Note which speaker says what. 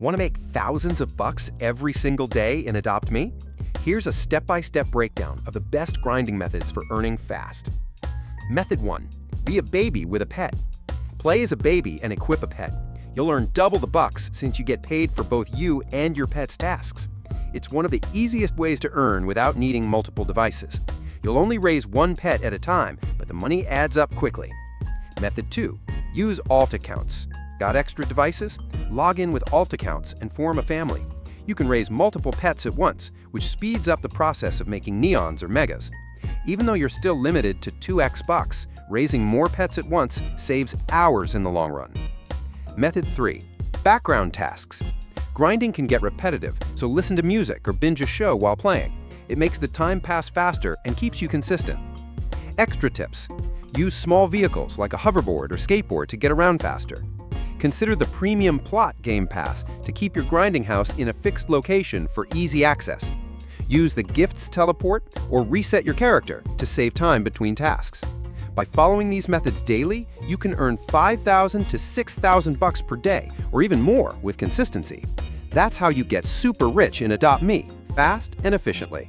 Speaker 1: Want to make thousands of bucks every single day in Adopt Me? Here's a step-by-step breakdown of the best grinding methods for earning fast. Method 1. Be a baby with a pet. Play as a baby and equip a pet. You'll earn double the bucks since you get paid for both you and your pet's tasks. It's one of the easiest ways to earn without needing multiple devices. You'll only raise one pet at a time, but the money adds up quickly. Method 2. Use alt accounts. Got extra devices? Log in with alt accounts and form a family. You can raise multiple pets at once, which speeds up the process of making neons or megas. Even though you're still limited to 2x bucks, raising more pets at once saves hours in the long run. Method 3. Background tasks. Grinding can get repetitive, so listen to music or binge a show while playing. It makes the time pass faster and keeps you consistent. Extra tips. Use small vehicles like a hoverboard or skateboard to get around faster. Consider the Premium Plot Game Pass to keep your grinding house in a fixed location for easy access. Use the Gifts Teleport or reset your character to save time between tasks. By following these methods daily, you can earn 5,000 to 6,000 bucks per day, or even more with consistency. That's how you get super rich in Adopt Me, fast and efficiently.